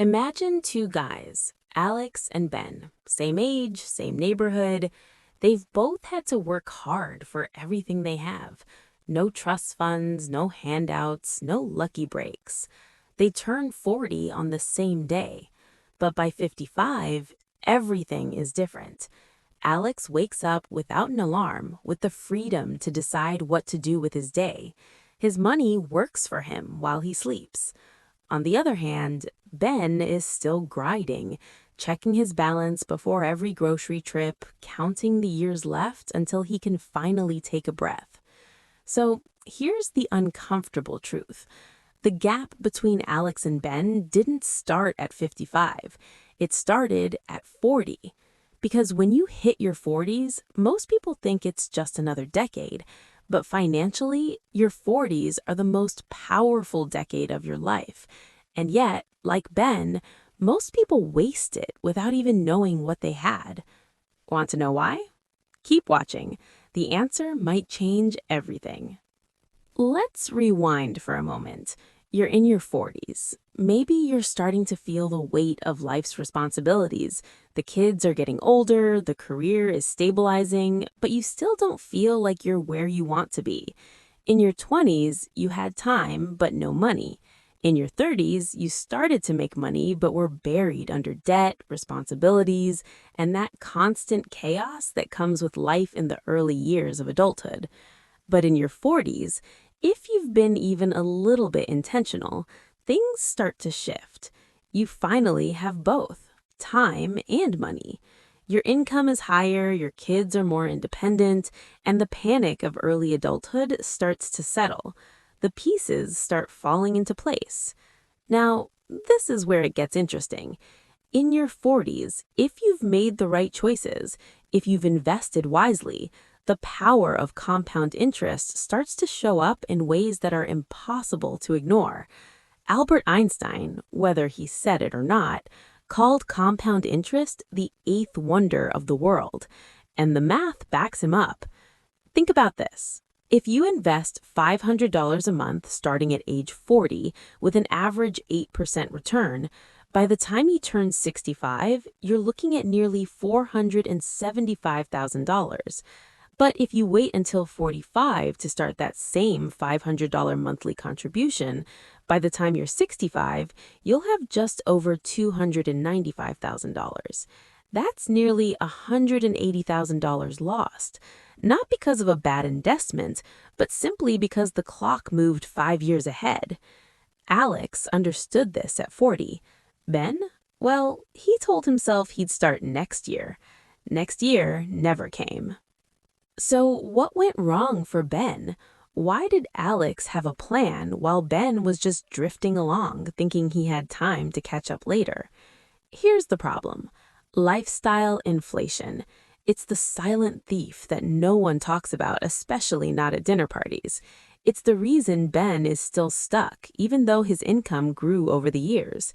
Imagine two guys, Alex and Ben, same age, same neighborhood. They've both had to work hard for everything they have. No trust funds, no handouts, no lucky breaks. They turn 40 on the same day. But by 55, everything is different. Alex wakes up without an alarm, with the freedom to decide what to do with his day. His money works for him while he sleeps. On the other hand, Ben is still grinding, checking his balance before every grocery trip, counting the years left until he can finally take a breath. So here's the uncomfortable truth. The gap between Alex and Ben didn't start at 55. It started at 40. Because when you hit your 40s, most people think it's just another decade. But financially, your 40s are the most powerful decade of your life. And yet, like Ben, most people waste it without even knowing what they had. Want to know why? Keep watching. The answer might change everything. Let's rewind for a moment. You're in your 40s. Maybe you're starting to feel the weight of life's responsibilities. The kids are getting older, the career is stabilizing, but you still don't feel like you're where you want to be. In your 20s, you had time, but no money. In your 30s, you started to make money, but were buried under debt, responsibilities, and that constant chaos that comes with life in the early years of adulthood. But in your 40s, if you've been even a little bit intentional, things start to shift. You finally have both, time and money. Your income is higher, your kids are more independent, and the panic of early adulthood starts to settle. The pieces start falling into place. Now, this is where it gets interesting. In your 40s, if you've made the right choices, if you've invested wisely, the power of compound interest starts to show up in ways that are impossible to ignore. Albert Einstein, whether he said it or not, called compound interest the eighth wonder of the world, and the math backs him up. Think about this. If you invest $500 a month starting at age 40 with an average 8% return, by the time you turn 65, you're looking at nearly $475,000. But if you wait until 45 to start that same $500 monthly contribution, by the time you're 65, you'll have just over $295,000. That's nearly $180,000 lost, not because of a bad investment, but simply because the clock moved 5 years ahead. Alex understood this at 40. Ben? Well, he told himself he'd start next year. Next year never came. So what went wrong for Ben? Why did Alex have a plan while Ben was just drifting along, thinking he had time to catch up later? Here's the problem. Lifestyle inflation. It's the silent thief that no one talks about, especially not at dinner parties. It's the reason Ben is still stuck, even though his income grew over the years.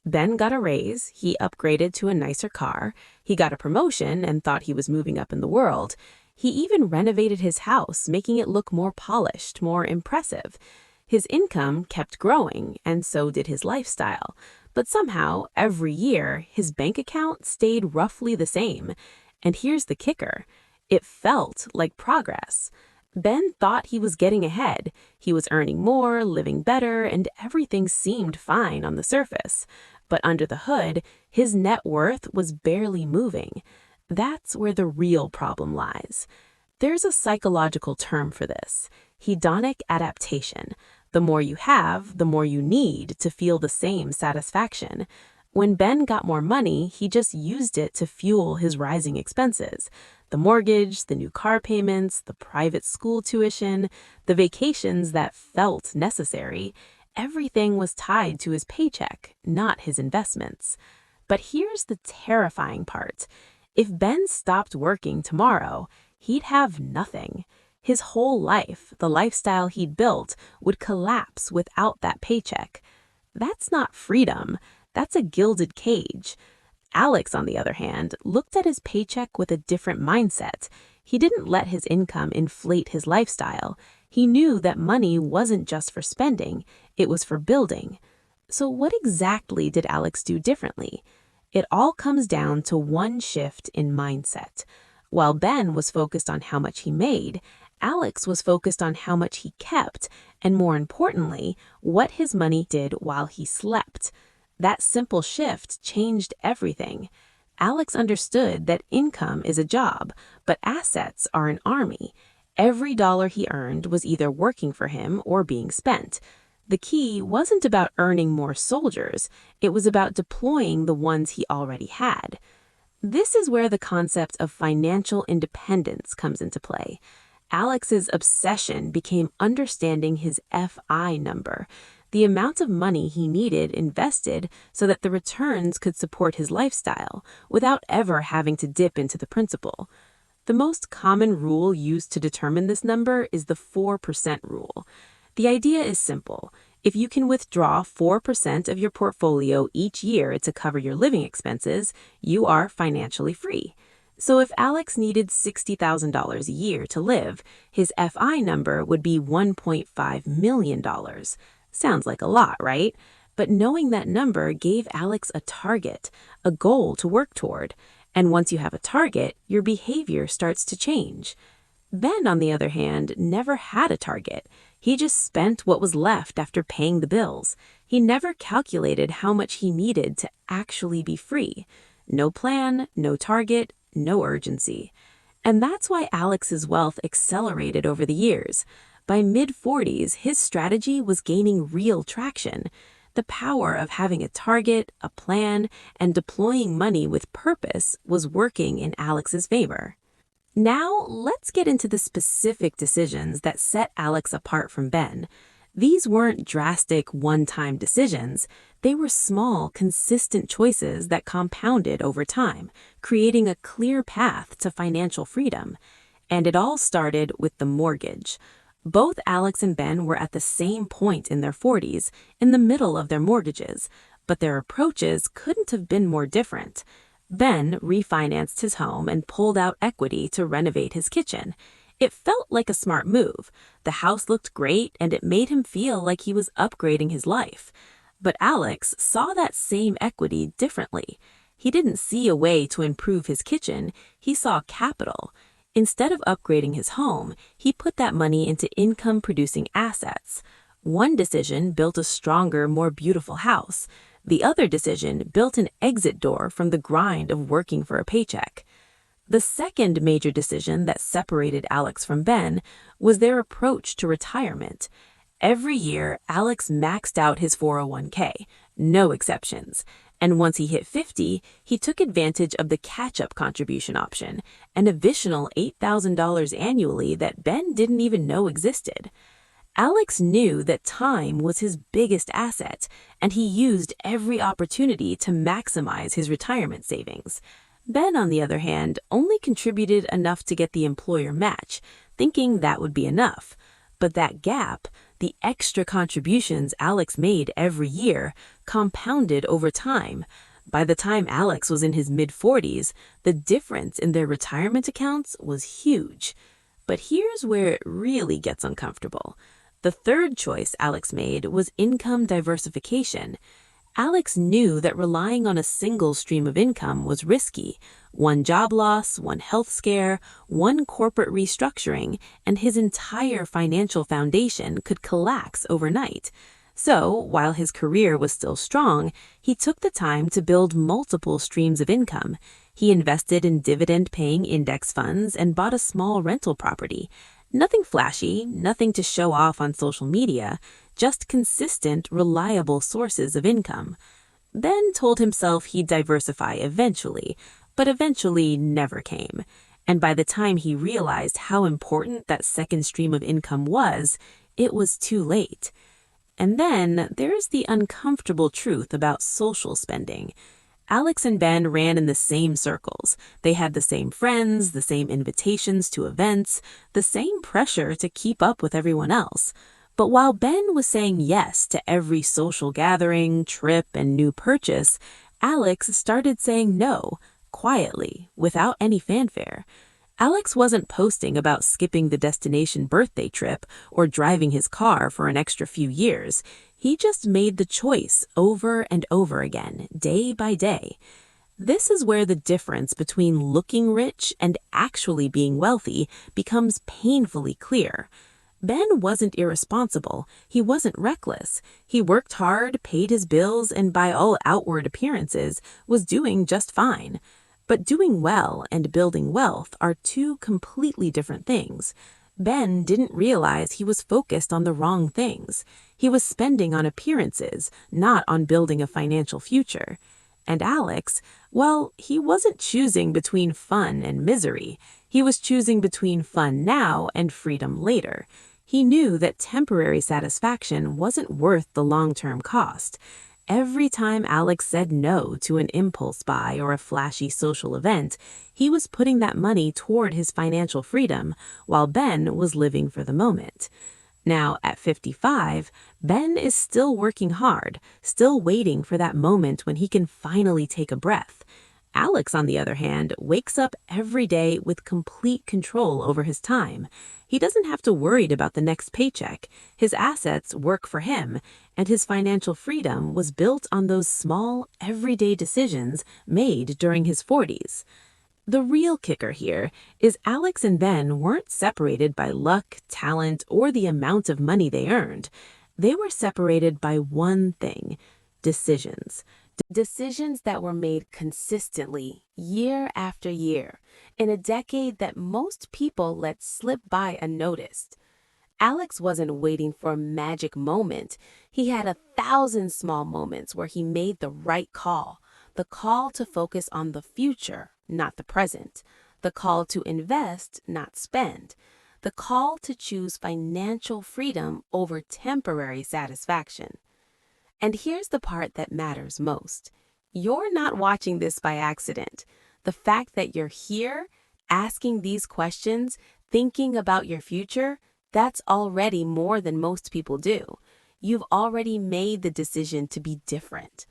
Ben got a raise, he upgraded to a nicer car, he got a promotion and thought he was moving up in the world. He even renovated his house, making it look more polished, more impressive. His income kept growing, and so did his lifestyle. But somehow, every year, his bank account stayed roughly the same. And here's the kicker. It felt like progress. Ben thought he was getting ahead. He was earning more, living better, and everything seemed fine on the surface. But under the hood, his net worth was barely moving. That's where the real problem lies. There's a psychological term for this: hedonic adaptation. The more you have, the more you need to feel the same satisfaction. When Ben got more money, he just used it to fuel his rising expenses. The mortgage, the new car payments, the private school tuition, the vacations that felt necessary. Everything was tied to his paycheck, not his investments. But here's the terrifying part. If Ben stopped working tomorrow, he'd have nothing. His whole life, the lifestyle he'd built, would collapse without that paycheck. That's not freedom. That's a gilded cage. Alex, on the other hand, looked at his paycheck with a different mindset. He didn't let his income inflate his lifestyle. He knew that money wasn't just for spending, it was for building. So what exactly did Alex do differently? It all comes down to one shift in mindset. While Ben was focused on how much he made, Alex was focused on how much he kept, and more importantly, what his money did while he slept. That simple shift changed everything. Alex understood that income is a job, but assets are an army. Every dollar he earned was either working for him or being spent. The key wasn't about earning more soldiers, it was about deploying the ones he already had. This is where the concept of financial independence comes into play. Alex's obsession became understanding his FI number, the amount of money he needed invested so that the returns could support his lifestyle without ever having to dip into the principal. The most common rule used to determine this number is the 4% rule. The idea is simple. If you can withdraw 4% of your portfolio each year to cover your living expenses, you are financially free. So if Alex needed $60,000 a year to live, his FI number would be $1.5 million. Sounds like a lot, right? But knowing that number gave Alex a target, a goal to work toward. And once you have a target, your behavior starts to change. Ben, on the other hand, never had a target. He just spent what was left after paying the bills. He never calculated how much he needed to actually be free. No plan, no target, no urgency. And that's why Alex's wealth accelerated over the years. By mid-40s, his strategy was gaining real traction. The power of having a target, a plan, and deploying money with purpose was working in Alex's favor. Now, let's get into the specific decisions that set Alex apart from Ben. These weren't drastic, one-time decisions. They were small, consistent choices that compounded over time, creating a clear path to financial freedom. And it all started with the mortgage. Both Alex and Ben were at the same point in their 40s, in the middle of their mortgages, but their approaches couldn't have been more different. Ben refinanced his home and pulled out equity to renovate his kitchen. It felt like a smart move. The house looked great and it made him feel like he was upgrading his life. But Alex saw that same equity differently. He didn't see a way to improve his kitchen, he saw capital. Instead of upgrading his home, he put that money into income-producing assets. One decision built a stronger, more beautiful house. The other decision built an exit door from the grind of working for a paycheck. The second major decision that separated Alex from Ben was their approach to retirement. Every year, Alex maxed out his 401k, no exceptions. And once he hit 50, he took advantage of the catch-up contribution option, an additional $8,000 annually that Ben didn't even know existed. Alex knew that time was his biggest asset, and he used every opportunity to maximize his retirement savings. Ben, on the other hand, only contributed enough to get the employer match, thinking that would be enough. But that gap, the extra contributions Alex made every year, compounded over time. By the time Alex was in his mid-40s, the difference in their retirement accounts was huge. But here's where it really gets uncomfortable. The third choice Alex made was income diversification. Alex knew that relying on a single stream of income was risky. One job loss, one health scare, one corporate restructuring, and his entire financial foundation could collapse overnight. So, while his career was still strong, he took the time to build multiple streams of income. He invested in dividend-paying index funds and bought a small rental property. Nothing flashy, nothing to show off on social media, just consistent, reliable sources of income. Ben told himself he'd diversify eventually, but eventually never came. And by the time he realized how important that second stream of income was, it was too late. And then there's the uncomfortable truth about social spending. Alex and Ben ran in the same circles. They had the same friends, the same invitations to events, the same pressure to keep up with everyone else. But while Ben was saying yes to every social gathering, trip, and new purchase, Alex started saying no, quietly, without any fanfare. Alex wasn't posting about skipping the destination birthday trip or driving his car for an extra few years. He just made the choice over and over again, day by day. This is where the difference between looking rich and actually being wealthy becomes painfully clear. Ben wasn't irresponsible. He wasn't reckless. He worked hard, paid his bills, and by all outward appearances, was doing just fine. But doing well and building wealth are two completely different things. Ben didn't realize he was focused on the wrong things. He was spending on appearances, not on building a financial future. And Alex, well, he wasn't choosing between fun and misery. He was choosing between fun now and freedom later. He knew that temporary satisfaction wasn't worth the long-term cost. Every time Alex said no to an impulse buy or a flashy social event, he was putting that money toward his financial freedom, while Ben was living for the moment. Now, at 55, Ben is still working hard, still waiting for that moment when he can finally take a breath. Alex, on the other hand, wakes up every day with complete control over his time. He doesn't have to worry about the next paycheck. His assets work for him, and his financial freedom was built on those small, everyday decisions made during his 40s. The real kicker here is Alex and Ben weren't separated by luck, talent, or the amount of money they earned. They were separated by one thing: decisions. Decisions that were made consistently, year after year, in a decade that most people let slip by unnoticed. Alex wasn't waiting for a magic moment. He had 1,000 small moments where he made the right call. The call to focus on the future, not the present. The call to invest, not spend. The call to choose financial freedom over temporary satisfaction. And here's the part that matters most. You're not watching this by accident. The fact that you're here, asking these questions, thinking about your future, that's already more than most people do. You've already made the decision to be different.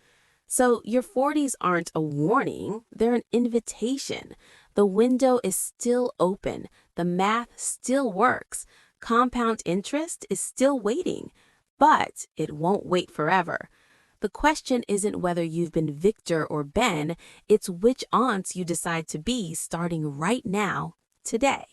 So your 40s aren't a warning, they're an invitation. The window is still open. The math still works. Compound interest is still waiting. But it won't wait forever. The question isn't whether you've been Victor or Ben, it's which aunts you decide to be starting right now, today.